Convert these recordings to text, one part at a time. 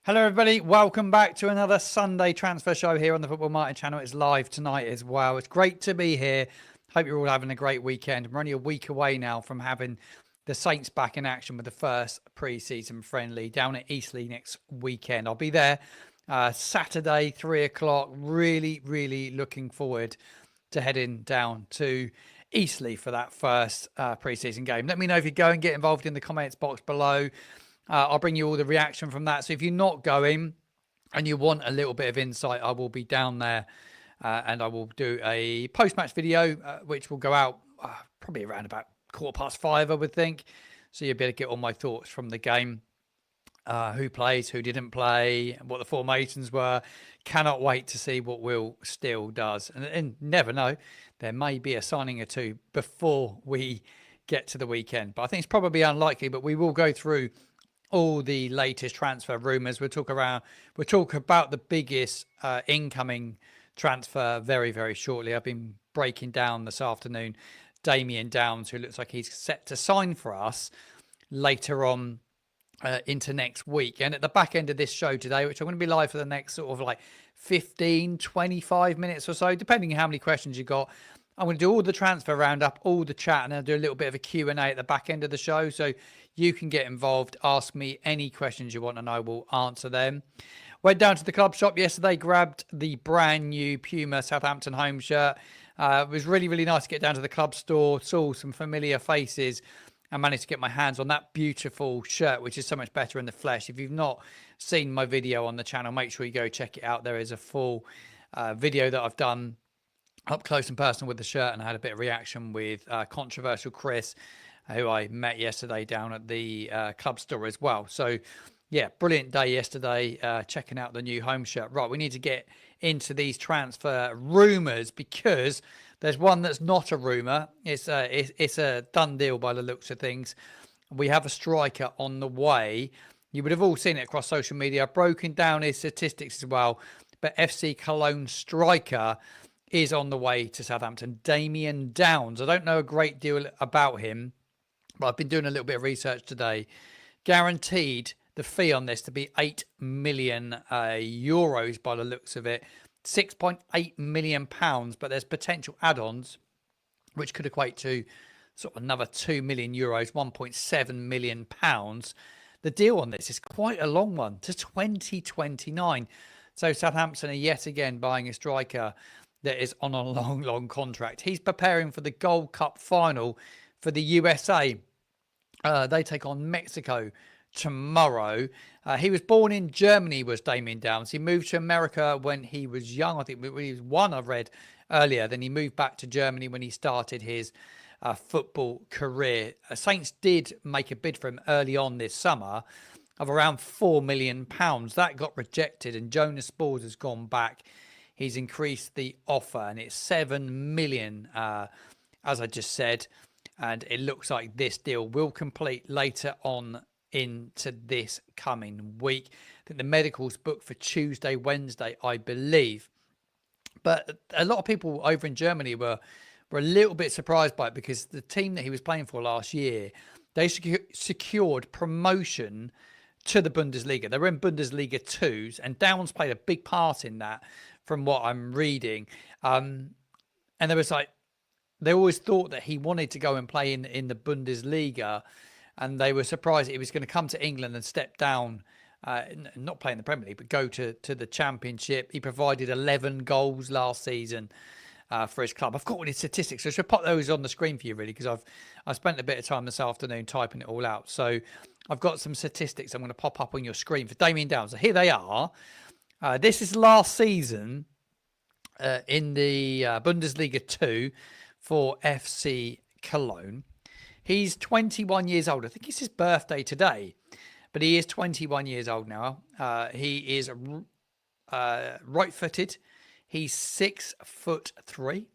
Hello everybody, welcome back to another Sunday transfer show here on the Football Martin channel. It's live tonight as well. It's great to be here. Hope you're all having a great weekend. We're only a week away now from having the Saints back in action with the first pre-season friendly down at Eastleigh next weekend. I'll be there Saturday, 3 o'clock. Really looking forward to heading down to Eastleigh for that first pre-season game. Let me know if you go and get involved in the comments box below. I'll bring you all the reaction from that. So if you're not going and you want a little bit of insight, I will be down there and I will do a post-match video, which will go out probably around about 5:15, I would think. So you'll be able to get all my thoughts from the game, who plays, who didn't play, what the formations were. Cannot wait to see what Will Steele does. And never know, there may be a signing or two before we get to the weekend. But I think it's probably unlikely, but we will go through all the latest transfer rumours. We'll talk about the biggest incoming transfer very shortly. I've been breaking down this afternoon Damion Downs, who looks like he's set to sign for us later on into next week. And at the back end of this show today, which I'm going to be live for the next sort of like 15, 25 minutes or so, depending on how many questions you got, I'm going to do all the transfer roundup, all the chat, and I'll do a little bit of a Q&A at the back end of the show. So you can get involved, ask me any questions you want, and I will answer them. Went down to the club shop yesterday, grabbed the brand new Puma Southampton home shirt. It was really nice to get down to the club store, saw some familiar faces, and managed to get my hands on that beautiful shirt, which is so much better in the flesh. If you've not seen my video on the channel, make sure you go check it out. There is a full video that I've done up close and personal with the shirt, and I had a bit of reaction with controversial Chris, who I met yesterday down at the club store as well. So yeah, brilliant day yesterday, checking out the new home shirt. Right, we need to get into these transfer rumours because there's one that's not a rumour. It's a done deal by the looks of things. We have a striker on the way. You would have all seen it across social media. I've broken down his statistics as well, but FC Köln striker is on the way to Southampton. Damion Downs. I don't know a great deal about him, but I've been doing a little bit of research today. Guaranteed the fee on this to be 8 million euros by the looks of it. 6.8 million pounds, but there's potential add-ons which could equate to sort of another 2 million euros, 1.7 million pounds. The deal on this is quite a long one to 2029. So Southampton are yet again buying a striker that is on a long contract. He's preparing for the Gold Cup final for the USA. They take on Mexico tomorrow. He was born in Germany, was Damian Downs. He moved to America when he was young. I think when he was one, I've read earlier. Then he moved back to Germany when he started his football career. Saints did make a bid for him early on this summer of around £4 million. That got rejected, and Jonas Spors has gone back. He's increased the offer, and it's 7 million, as I just said. And it looks like this deal will complete later on into this coming week. I think the medical's booked for Tuesday, Wednesday, I believe. But a lot of people over in Germany were a little bit surprised by it because the team that he was playing for last year, they secured promotion to the Bundesliga. They were in Bundesliga 2s, and Downs played a big part in that, from what I'm reading. And there was like, they always thought that he wanted to go and play in the Bundesliga, and they were surprised that he was going to come to England and step down, not play in the Premier League, but go to the Championship. He provided 11 goals last season for his club. I've got all his statistics, so I should put those on the screen for you, really, because I've spent a bit of time this afternoon typing it all out. So I've got some statistics I'm going to pop up on your screen for Damian Downs. So here they are. This is last season in the Bundesliga 2 for FC Köln. He's 21 years old. I think it's his birthday today, but he is 21 years old now. He is right-footed. He's 6'3".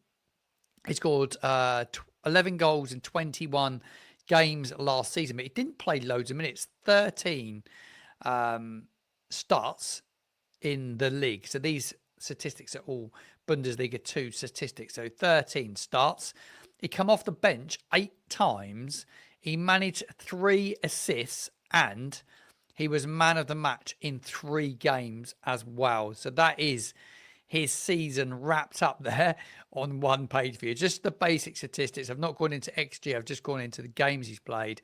He scored 11 goals in 21 games last season, but he didn't play loads of minutes. 13 starts in the league. So these statistics are all Bundesliga 2 statistics. So 13 starts. He come off the bench 8 times. He managed 3 assists, and He was man of the match in 3 games as well. So that is his season wrapped up there on one page for you. Just the basic statistics. I've not gone into XG. I've just gone into the games he's played.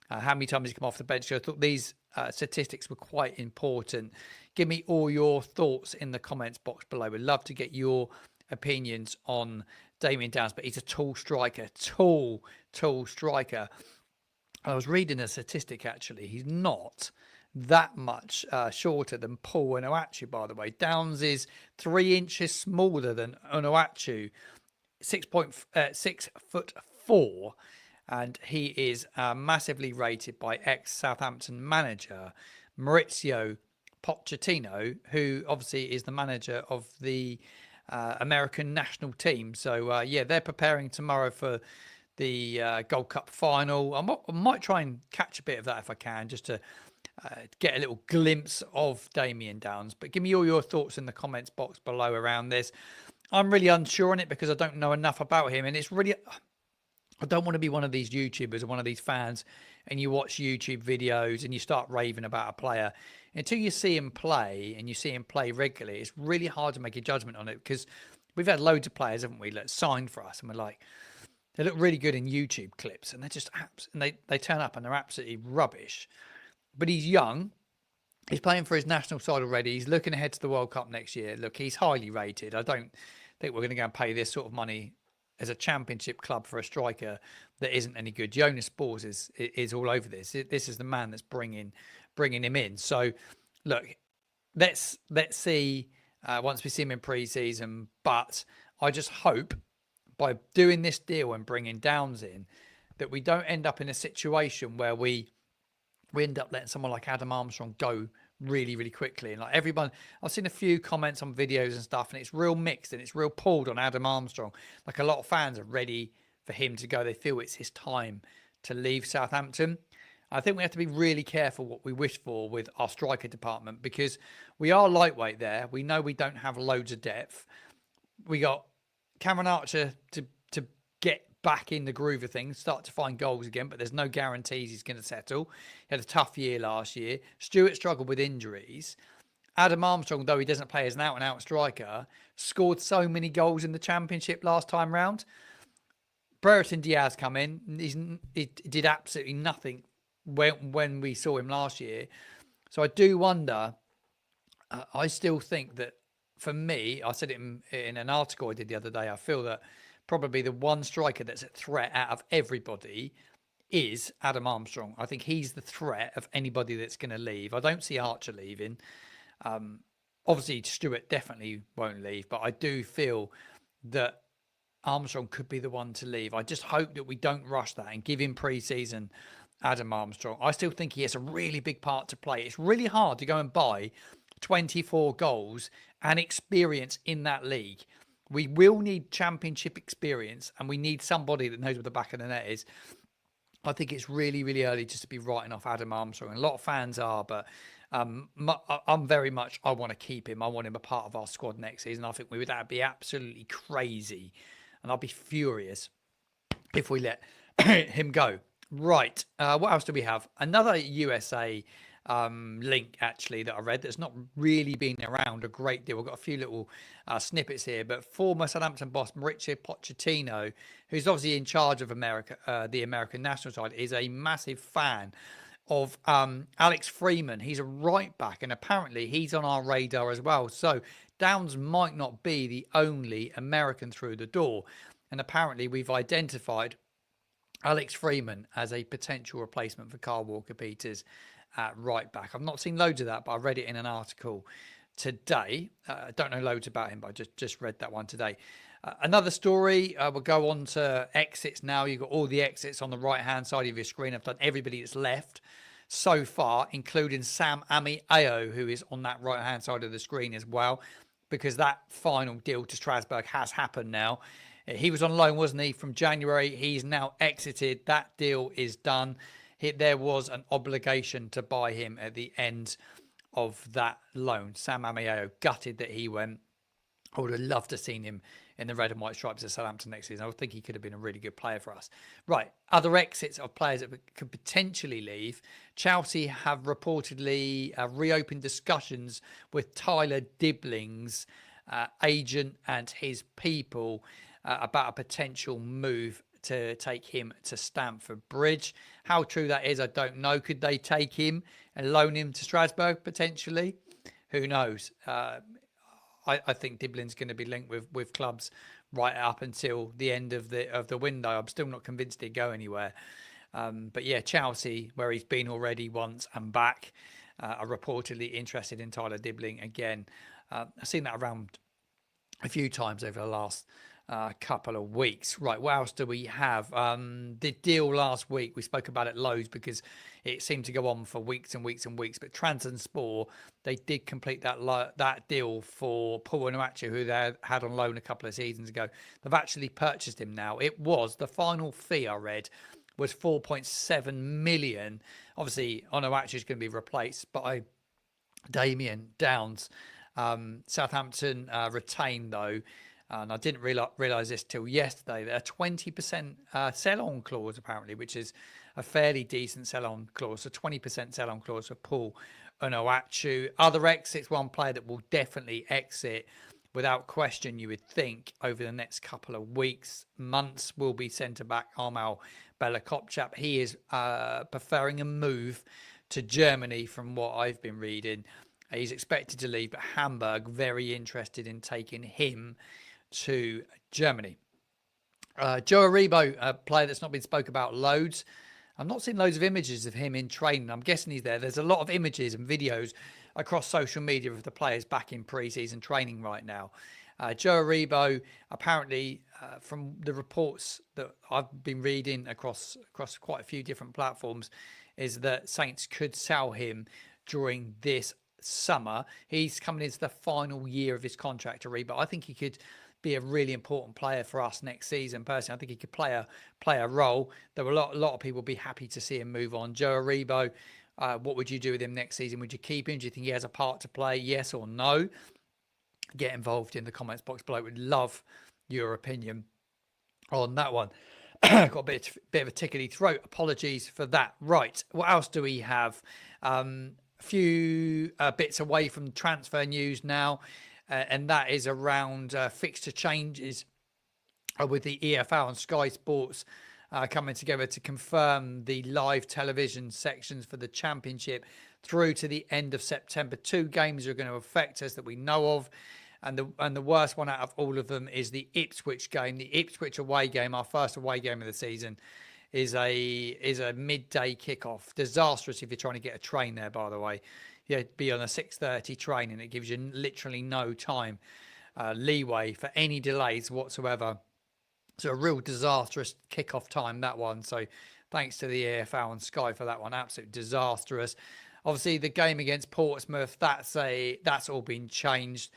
How many times he's come off the bench. So I thought these statistics were quite important. Give me all your thoughts in the comments box below. We'd love to get your opinions on Damion Downs, but he's a tall striker. Tall striker. I was reading a statistic, actually. He's not that much shorter than Paul Onuachu, by the way. Downs is 3 inches smaller than Onuachu, 6'4", and he is massively rated by ex-Southampton manager Mauricio Pochettino, who obviously is the manager of the American national team. So yeah, they're preparing tomorrow for the Gold Cup final. I might try and catch a bit of that if I can, just to get a little glimpse of Damion Downs. But give me all your thoughts in the comments box below around this. I'm really unsure on it because I don't know enough about him, and it's really, I don't want to be one of these YouTubers or one of these fans and you watch YouTube videos and you start raving about a player. Until you see him play, and you see him play regularly, it's really hard to make a judgment on it, because we've had loads of players, haven't we, that signed for us and we're like, they look really good in YouTube clips, and they're just and they turn up and they're absolutely rubbish. But he's young. He's playing for his national side already. He's looking ahead to the World Cup next year. Look, he's highly rated. I don't think we're going to go and pay this sort of money as a championship club for a striker that isn't any good. Jonas Spors is all over this. This is the man that's bringing him in. So, look, let's see once we see him in pre-season. But I just hope by doing this deal and bringing Downs in that we don't end up in a situation where we end up letting someone like Adam Armstrong go really, really quickly. And like everyone, I've seen a few comments on videos and stuff, and it's real mixed and it's real pulled on Adam Armstrong. Like, a lot of fans are ready for him to go. They feel it's his time to leave Southampton. I think we have to be really careful what we wish for with our striker department, because we are lightweight there. We know we don't have loads of depth. We got Cameron Archer to get back in the groove of things, start to find goals again, but there's no guarantees he's going to settle. He had a tough year last year. Stewart struggled with injuries. Adam Armstrong, though he doesn't play as an out-and-out striker, scored so many goals in the Championship last time round. Brereton Diaz come in. He did absolutely nothing when we saw him last year. So I do wonder, I still think that, for me, I said it in an article I did the other day, I feel that probably the one striker that's a threat out of everybody is Adam Armstrong. I think he's the threat of anybody that's going to leave. I don't see Archer leaving. Obviously, Stewart definitely won't leave, but I do feel that Armstrong could be the one to leave. I just hope that we don't rush that and give him pre-season Adam Armstrong. I still think he has a really big part to play. It's really hard to go and buy 24 goals and experience in that league. We will need championship experience, and we need somebody that knows where the back of the net is. I think it's really, really early just to be writing off Adam Armstrong. And a lot of fans are, but I'm very much, I want to keep him. I want him a part of our squad next season. I think that would be absolutely crazy, and I'll be furious if we let him go. Right. What else do we have? Another USA link, actually, that I read that's not really been around a great deal. We've got a few little snippets here, but former Southampton boss Mauricio Pochettino, who's obviously in charge of the American national side, is a massive fan of Alex Freeman. He's a right back, and apparently he's on our radar as well. So Downs might not be the only American through the door, and apparently we've identified Alex Freeman as a potential replacement for Kyle Walker-Peters at right back. I've not seen loads of that, but I read it in an article today. I don't know loads about him, but I just read that one today. Another story, we'll go on to exits now. You've got all the exits on the right-hand side of your screen. I've done everybody that's left so far, including Sam Amiao, who is on that right-hand side of the screen as well, because that final deal to Strasbourg has happened now. He was on loan, wasn't he, from January? He's now exited. That deal is done. There was an obligation to buy him at the end of that loan. Sam Amiao, gutted that he went. I would have loved to have seen him in the red and white stripes of Southampton next season. I think he could have been a really good player for us. Right, other exits of players that could potentially leave. Chelsea have reportedly reopened discussions with Tyler Dibling's agent and his people about a potential move to take him to Stamford Bridge. How true that is, I don't know. Could they take him and loan him to Strasbourg potentially? Who knows? I think Dibling's going to be linked with clubs right up until the end of the window. I'm still not convinced he'd go anywhere. But yeah, Chelsea, where he's been already once and back, are reportedly interested in Tyler Dibling again. I've seen that around a few times over the last couple of weeks. Right, what else do we have? The deal last week, we spoke about it loads because it seemed to go on for weeks and weeks and weeks. But Trabzonspor, they did complete that deal for Paul Onuachu, who they had on loan a couple of seasons ago. They've actually purchased him now. It was the final fee I read was 4.7 million. Obviously, Onuachu is going to be replaced by Damion Downs. Southampton retained though. And I didn't realise this till yesterday. They're a 20% sell-on clause, apparently, which is a fairly decent sell-on clause. So 20% sell-on clause for Paul Onuachu. Other exits, one player that will definitely exit without question, you would think, over the next couple of weeks, months, will be centre-back Armel Bella-Kopchap. He is preferring a move to Germany from what I've been reading. He's expected to leave, but Hamburg very interested in taking him to Germany. Joe Aribo, a player that's not been spoke about loads. I've not seen loads of images of him in training. I'm guessing he's there. There's a lot of images and videos across social media of the players back in pre-season training right now. Joe Aribo, apparently, from the reports that I've been reading across quite a few different platforms, is that Saints could sell him during this summer. He's coming into the final year of his contract, Aribo. I think he could be a really important player for us next season. Personally, I think he could play a role. There were a lot of people be happy to see him move on. Joe Aribo, what would you do with him next season? Would you keep him? Do you think he has a part to play? Yes or no? Get involved in the comments box below. Would love your opinion on that one. Got a bit of a tickety throat. Apologies for that. Right, what else do we have? A few bits away from transfer news now. And that is around fixture changes with the EFL and Sky Sports coming together to confirm the live television sections for the Championship through to the end of September. 2 games are going to affect us that we know of. And the worst one out of all of them is the Ipswich game. The Ipswich away game, our first away game of the season, is a midday kickoff. Disastrous if you're trying to get a train there, by the way. Yeah, be on a 6:30 train, and it gives you literally no time leeway for any delays whatsoever. So a real disastrous kickoff time, that one. So thanks to the EFL and Sky for that one. Absolute disastrous. Obviously, the game against Portsmouth, that's all been changed.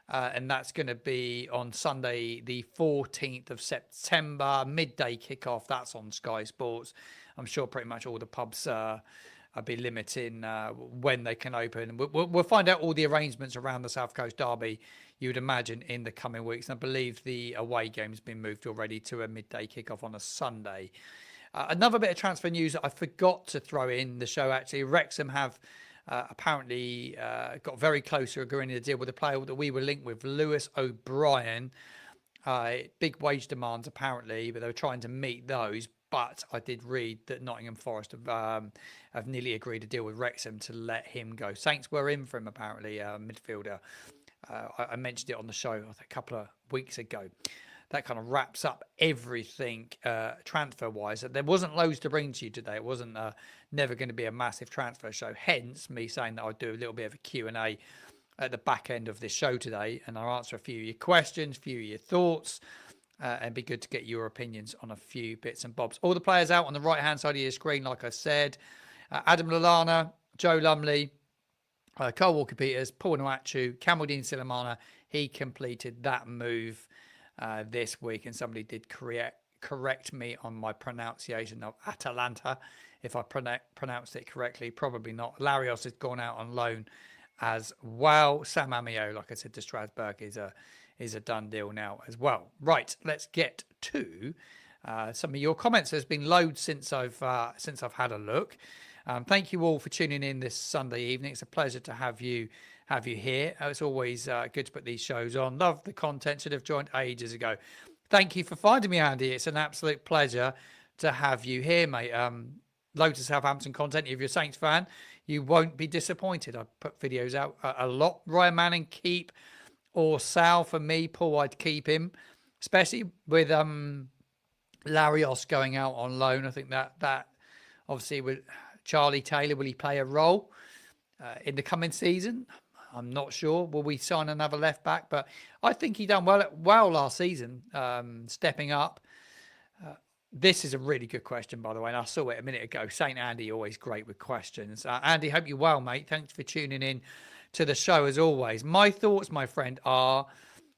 And that's going to be on Sunday, the 14th of September, midday kickoff. That's on Sky Sports. I'm sure pretty much all the pubs I'll be limiting when they can open. We'll find out all the arrangements around the South Coast Derby, you would imagine, in the coming weeks. And I believe the away game's been moved already to a midday kickoff on a Sunday. Another bit of transfer news that I forgot to throw in the show, actually. Wrexham have apparently got very close to agreeing to deal with a player that we were linked with, Lewis O'Brien. Big wage demands, apparently, but they were trying to meet those. But I did read that Nottingham Forest have nearly agreed to deal with Wrexham to let him go. Saints were in for him, apparently, midfielder. I mentioned it on the show a couple of weeks ago. That kind of wraps up everything transfer-wise. There wasn't loads to bring to you today. It wasn't never going to be a massive transfer show. Hence, me saying that I'll do a little bit of a Q&A at the back end of this show today, and I'll answer a few of your questions, a few of your thoughts. And be good to get your opinions on a few bits and bobs. All the players out on the right-hand side of your screen, like I said. Adam Lallana, Joe Lumley, Carl Walker-Peters, Paul Onuachu, Kamaldeen Silamana. He completed that move this week, and somebody did correct me on my pronunciation of Atalanta, if I pronounced it correctly. Probably not. Larios has gone out on loan as well. Sam Amio, like I said, to Strasbourg is is a done deal now as well. Right, let's get to some of your comments. There's been loads since I've had a look. Thank you all for tuning in this Sunday evening. It's a pleasure to have you here. It's always good to put these shows on. Love the content. Should have joined ages ago. Thank you for finding me, Andy. It's an absolute pleasure to have you here, mate. Loads of Southampton content. If you're a Saints fan, you won't be disappointed. I put videos out a lot. Ryan Manning, keep or Sal. For me, Paul, I'd keep him, especially with Larios going out on loan. I think that obviously with Charlie Taylor, will he play a role in the coming season? I'm not sure. Will we sign another left back? But I think he done well last season, stepping up. This is a really good question, by the way, and I saw it a minute ago. Saint Andy, always great with questions. Andy, hope you're well, mate. Thanks for tuning in to the show, as always. My thoughts, my friend, are,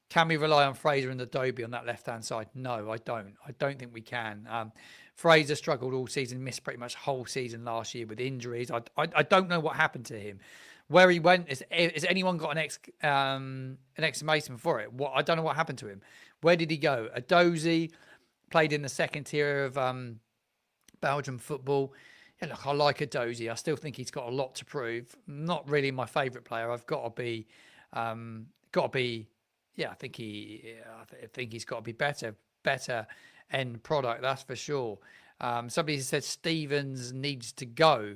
can we rely on Fraser and Adobe on that left-hand side? No, I don't. I don't think we can. Fraser struggled all season, missed pretty much whole season last year with injuries. I don't know what happened to him. Where he went, has anyone got an exclamation for it? I don't know what happened to him. Where did he go? Adozie played in the second tier of Belgian football. Yeah, look, I like Adozie. I still think he's got a lot to prove. Not really my favourite player. I've got to be. Yeah, I think he's got to be better end product. That's for sure. Somebody said Stevens needs to go.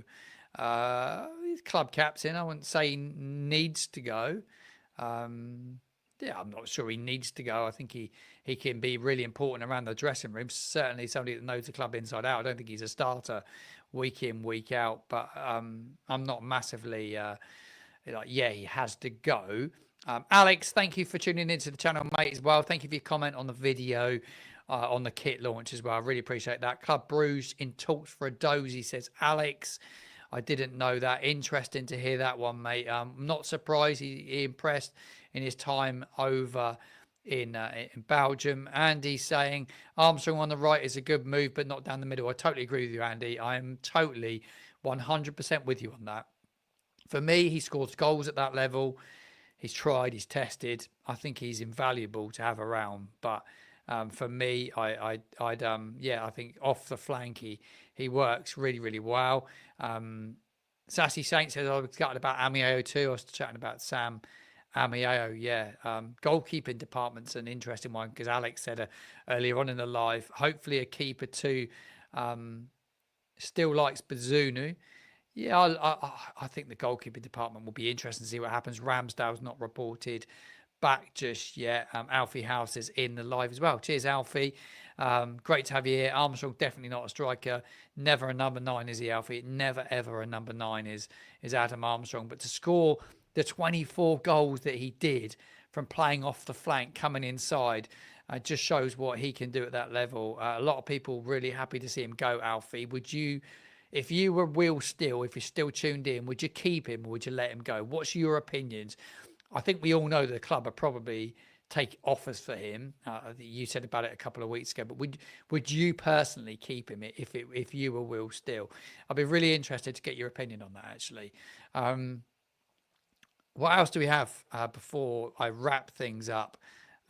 He's club captain. I wouldn't say he needs to go. Yeah, I'm not sure he needs to go. I think he can be really important around the dressing room. Certainly somebody that knows the club inside out. I don't think he's a starter week in, week out. But I'm not massively yeah, he has to go. Alex, thank you for tuning into the channel, mate, as well. Thank you for your comment on the video, on the kit launch as well. I really appreciate that. Club Bruges in talks for Adozie, says Alex. I didn't know that. Interesting to hear that one, mate. I'm not surprised he impressed in his time over in Belgium. Andy saying Armstrong on the right is a good move, but not down the middle. I totally agree with you, Andy. I am totally 100% with you on that. For me, he scores goals at that level. He's tried, he's tested. I think he's invaluable to have around. But for me, yeah, I think off the flank he works really, really well. Sassy Saint says I was chatting about Amiao too. I was chatting about Sam Amiao. Yeah, goalkeeping department's an interesting one because Alex said earlier on in the live. Hopefully, a keeper too. Still likes Bazunu. Yeah, I think the goalkeeping department will be interesting to see what happens. Ramsdale's not reported back just yet. Alfie House is in the live as well. Cheers, Alfie. Great to have you here. Armstrong, definitely not a striker. Never a number 9, is he, Alfie? Never, ever a number 9 is Adam Armstrong. But to score the 24 goals that he did from playing off the flank, coming inside, just shows what he can do at that level. A lot of people really happy to see him go, Alfie. Would you... If you were Will Still, if you're still tuned in, would you keep him or would you let him go? What's your opinions? I think we all know that the club are probably take offers for him. You said about it a couple of weeks ago, but would you personally keep him if you were Will Still? I'd be really interested to get your opinion on that, actually. What else do we have before I wrap things up?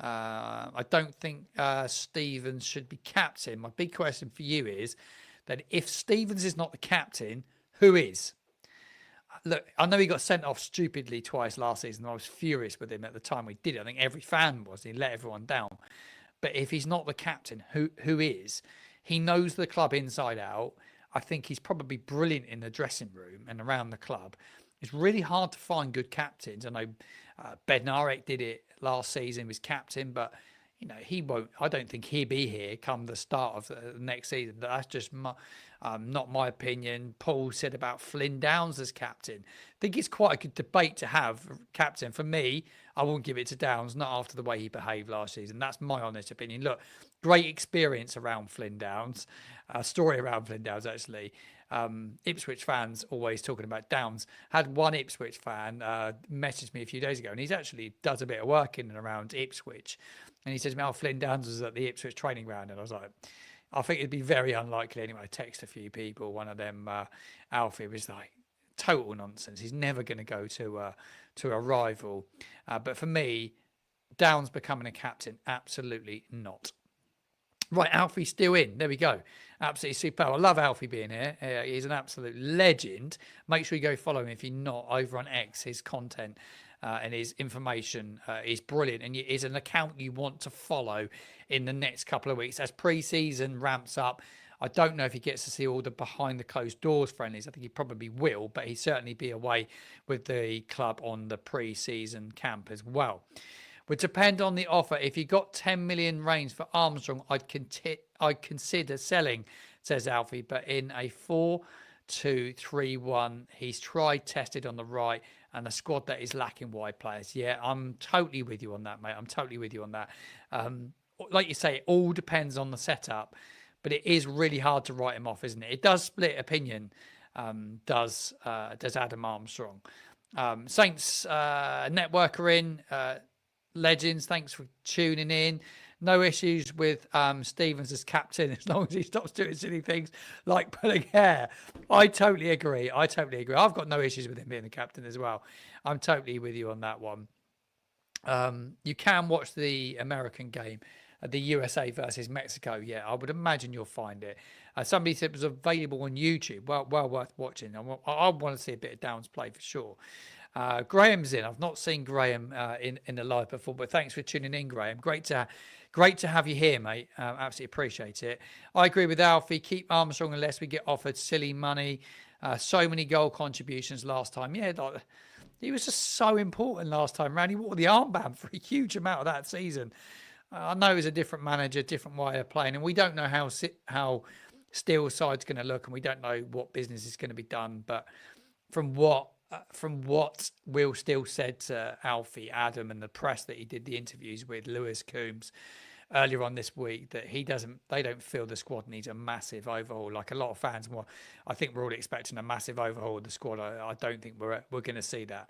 I don't think Stevens should be captain. My big question for you is, that if Stevens is not the captain, who is? Look, I know he got sent off stupidly twice last season. I was furious with him at the time we did it. I think every fan was. He let everyone down. But if he's not the captain, who is? He knows the club inside out. I think he's probably brilliant in the dressing room and around the club. It's really hard to find good captains. I know Bednarek did it last season, was captain, but you know, he won't. I don't think he'll be here come the start of the next season. That's just not my opinion. Paul said about Flynn Downs as captain. I think it's quite a good debate to have captain. For me, I won't give it to Downs, not after the way he behaved last season. That's my honest opinion. Look, great experience around Flynn Downs. A story around Flynn Downs, actually. Ipswich fans always talking about Downs. Had one Ipswich fan message me a few days ago, and he's actually does a bit of work in and around Ipswich. And he says, Flynn Downs was at the Ipswich training ground. And I was like, I think it'd be very unlikely anyway. I text a few people. One of them, Alfie, was like, total nonsense. He's never going to go to a rival. But for me, Downs becoming a captain? Absolutely not. Right, Alfie's still in. There we go. Absolutely superb. I love Alfie being here. He's an absolute legend. Make sure you go follow him if you're not over on X. His content and his information is brilliant, and is an account you want to follow in the next couple of weeks as pre-season ramps up. I don't know if he gets to see all the behind the closed doors friendlies. I think he probably will, but he'll certainly be away with the club on the pre-season camp as well. Would depend on the offer. If you got 10 million range for Armstrong, I'd consider selling, says Alfie. But in a 4-2-3-1, he's tried, tested on the right, and a squad that is lacking wide players. Yeah, I'm totally with you on that, mate. I'm totally with you on that. Like you say, it all depends on the setup, but it is really hard to write him off, isn't it? It does split opinion, does Adam Armstrong. Saints networker in. Legends, thanks for tuning in. No issues with Stevens as captain as long as he stops doing silly things like pulling hair. I totally agree. I've got no issues with him being the captain as well. I'm totally with you on that one. You can watch the American game, the USA versus Mexico. Yeah, I would imagine you'll find it. Somebody said it was available on YouTube. Well worth watching. I want to see a bit of Downs play for sure. Graham's in. I've not seen Graham in the live before, but thanks for tuning in, Graham. Great to have you here, mate. Absolutely appreciate it. I agree with Alfie. Keep Armstrong unless we get offered silly money. So many goal contributions last time. Yeah, he was just so important last time round. He wore the armband for a huge amount of that season. I know he's a different manager, different way of playing, and we don't know how Steele's side's going to look, and we don't know what business is going to be done. But from what Will Steele said to Alfie, Adam, and the press that he did the interviews with Lewis Coombs earlier on this week, that they don't feel the squad needs a massive overhaul. Like a lot of fans, I think we're all expecting a massive overhaul of the squad. I don't think we're going to see that.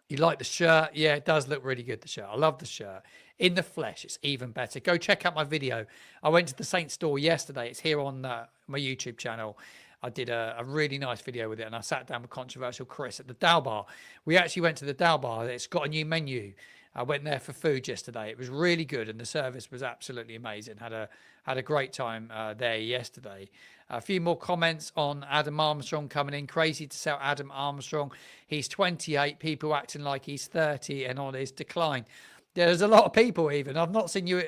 You like the shirt? Yeah, it does look really good, the shirt. I love the shirt. In the flesh, it's even better. Go check out my video. I went to the Saints store yesterday. It's here on my YouTube channel. I did a really nice video with it, and I sat down with Controversial Chris at the Dow Bar. We actually went to the Dow Bar. It's got a new menu. I went there for food yesterday. It was really good, and the service was absolutely amazing. Had a great time there yesterday. A few more comments on Adam Armstrong coming in. Crazy to sell Adam Armstrong. He's 28. People acting like he's 30 and on his decline. There's a lot of people even. I've not seen your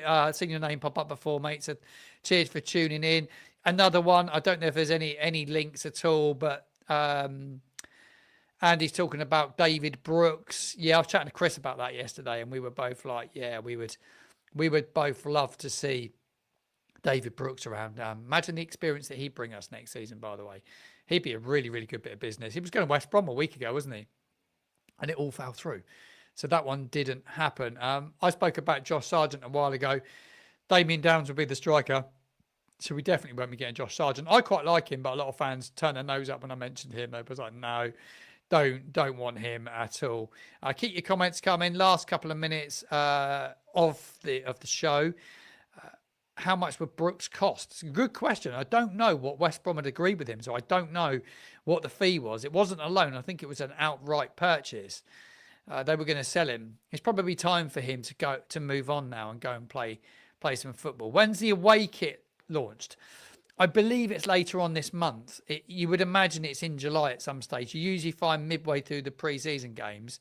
name pop up before, mate. So cheers for tuning in. Another one, I don't know if there's any links at all, but Andy's talking about David Brooks. Yeah, I was chatting to Chris about that yesterday, and we were both like, yeah, we would both love to see David Brooks around. Imagine the experience that he'd bring us next season, by the way. He'd be a really, really good bit of business. He was going to West Brom a week ago, wasn't he? And it all fell through. So that one didn't happen. I spoke about Josh Sargent a while ago. Damion Downs will be the striker. So we definitely won't be getting Josh Sargent. I quite like him, but a lot of fans turned their nose up when I mentioned him. They was like, no, don't want him at all. Keep your comments coming. Last couple of minutes of the show. How much would Brooks cost? It's a good question. I don't know what West Brom had agreed with him, so I don't know what the fee was. It wasn't a loan. I think it was an outright purchase. They were going to sell him. It's probably time for him to move on now and go and play some football. When's the away kit launched? I believe it's later on this month. You would imagine it's in July at some stage. You usually find midway through the pre-season games,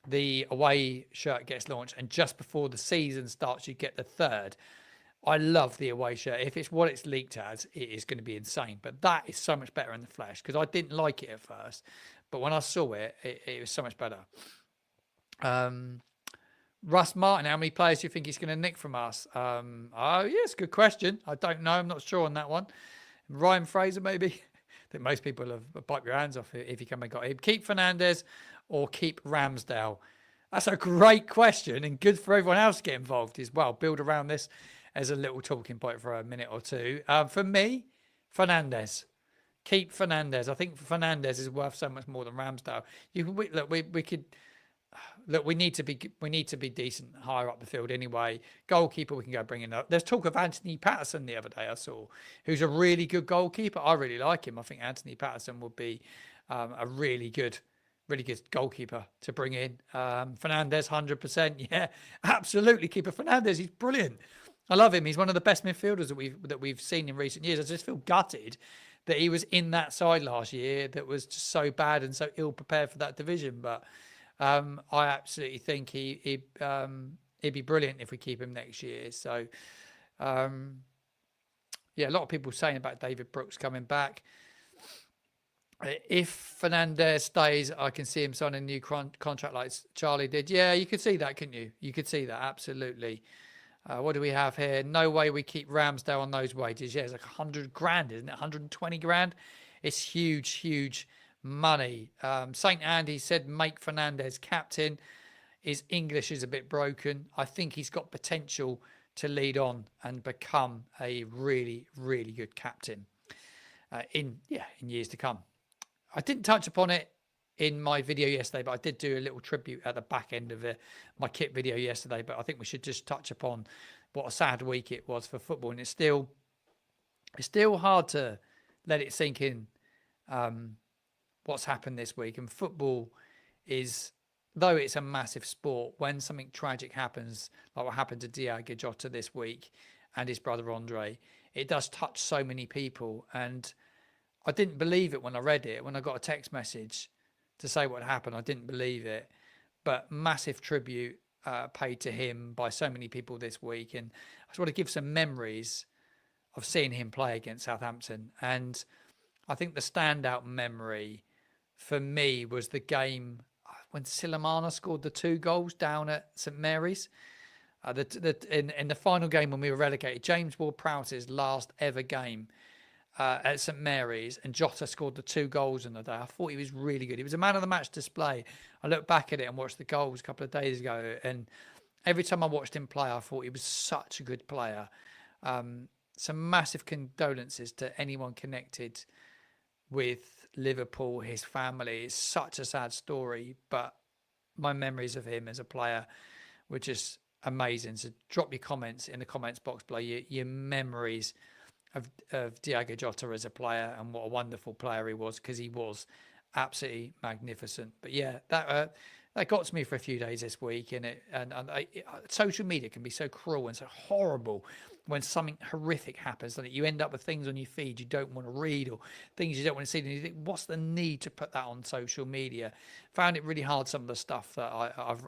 the away shirt gets launched, and just before the season starts, you get the third. I love the away shirt. If it's what it's leaked as, it is going to be insane. But that is so much better in the flesh, because I didn't like it at first. But when I saw it, it was so much better. Russ Martin, how many players do you think he's going to nick from us? Oh, yes, good question. I don't know. I'm not sure on that one. Ryan Fraser, maybe. I think most people have wiped your hands off if you come and got him. Keep Fernandez or keep Ramsdale? That's a great question, and good for everyone else to get involved as well. Build around this as a little talking point for a minute or two. For me, Fernandez. Keep Fernandez. I think Fernandez is worth so much more than Ramsdale. We need to be decent higher up the field anyway. Goalkeeper, we can go bring in. There's talk of Anthony Patterson the other day I saw, who's a really good goalkeeper. I really like him. I think Anthony Patterson would be a really good really good goalkeeper to bring in. Fernandes, 100%. Yeah, absolutely. Keeper Fernandes, he's brilliant. I love him. He's one of the best midfielders that we've seen in recent years. I just feel gutted that he was in that side last year that was just so bad and so ill prepared for that division. But I absolutely think he'd be brilliant if we keep him next year. So yeah, a lot of people saying about David Brooks coming back. If Fernandes stays, I can see him signing a new contract like Charlie did. Yeah, you could see that, couldn't you? You could see that, absolutely. What do we have here? No way we keep Ramsdale on those wages. Yeah, it's like 100 grand, isn't it? 120 grand. It's huge, huge money. St. Andy said make Fernandes captain. His English is a bit broken. I think he's got potential to lead on and become a really, really good captain in years to come. I didn't touch upon it in my video yesterday, but I did do a little tribute at the back end of my kit video yesterday. But I think we should just touch upon what a sad week it was for football, and it's still hard to let it sink in what's happened this week. And football is, though it's a massive sport, when something tragic happens, like what happened to Diogo Jota this week and his brother Andre, it does touch so many people. And I didn't believe it when I read it. When I got a text message to say what happened, I didn't believe it. But massive tribute paid to him by so many people this week. And I just want to give some memories of seeing him play against Southampton. And I think the standout memory for me was the game when Silamana scored the 2 goals down at St Mary's. In the final game when we were relegated, James Ward-Prowse's last ever game at St Mary's, and Jota scored the 2 goals in the day. I thought he was really good. He was a man of the match display. I looked back at it and watched the goals a couple of days ago, and every time I watched him play, I thought he was such a good player. Some massive condolences to anyone connected with Liverpool, his family. It's such a sad story, but my memories of him as a player were just amazing. So drop your comments in the comments box below, your memories of Diogo Jota as a player and what a wonderful player he was, because he was absolutely magnificent. But yeah, that got to me for a few days this week, and social media can be so cruel and so horrible when something horrific happens, that you end up with things on your feed you don't want to read, or things you don't want to see, and you think, what's the need to put that on social media? Found it really hard, some of the stuff that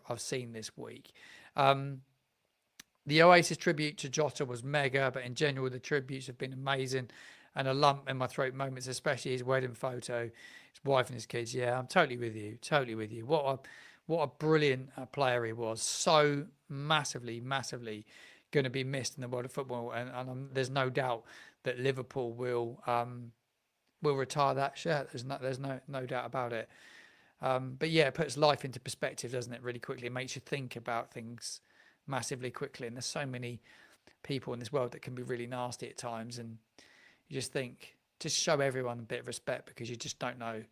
I've seen this week. The Oasis tribute to Jota was mega, but in general, the tributes have been amazing. And a lump in my throat moments, especially his wedding photo, his wife and his kids. Yeah, I'm totally with you. Totally with you. What a brilliant player he was. So massively, massively going to be missed in the world of football. And there's no doubt that Liverpool will retire that shirt. There's no doubt about it. But yeah, it puts life into perspective, doesn't it? Really quickly, it makes you think about things massively quickly, and there's so many people in this world that can be really nasty at times, and you just think, just show everyone a bit of respect, because you just don't know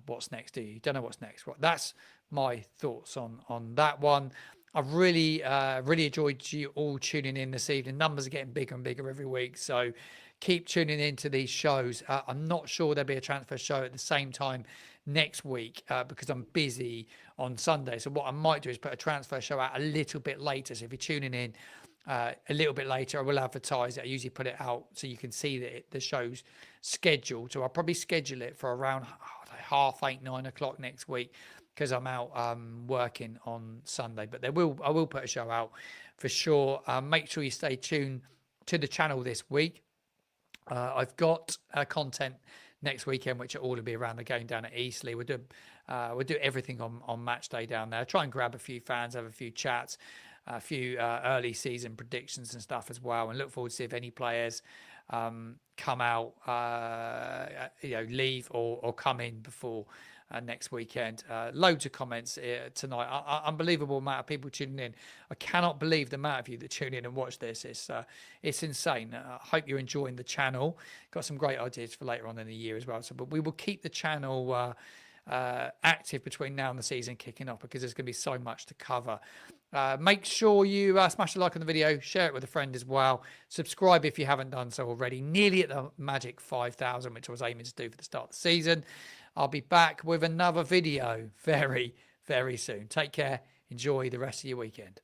what's next, do you? You don't know what's next. That's my thoughts on that one. I've really enjoyed you all tuning in this evening. Numbers are getting bigger and bigger every week, so keep tuning into these shows. I'm not sure there'll be a transfer show at the same time next week because I'm busy on Sunday. So what I might do is put a transfer show out a little bit later. So if you're tuning in a little bit later, I will advertise it. I usually put it out so you can see that the show's scheduled. So I'll probably schedule it for around 8:30, 9 o'clock next week, because I'm out working on Sunday. But I will put a show out for sure. Make sure you stay tuned to the channel this week. I've got content next weekend, which will all be around the game down at Eastleigh. We'll do everything on match day down there. Try and grab a few fans, have a few chats, a few early season predictions and stuff as well, and look forward to see if any players come out, leave or come in before next weekend. Loads of comments tonight. Unbelievable amount of people tuning in. I cannot believe the amount of you that tune in and watch this. It's insane. I hope you're enjoying the channel. Got some great ideas for later on in the year as well. But we will keep the channel active between now and the season kicking off, because there's going to be so much to cover. Make sure you smash a like on the video, share it with a friend as well. Subscribe if you haven't done so already. Nearly at the magic 5,000, which I was aiming to do for the start of the season. I'll be back with another video very, very soon. Take care. Enjoy the rest of your weekend.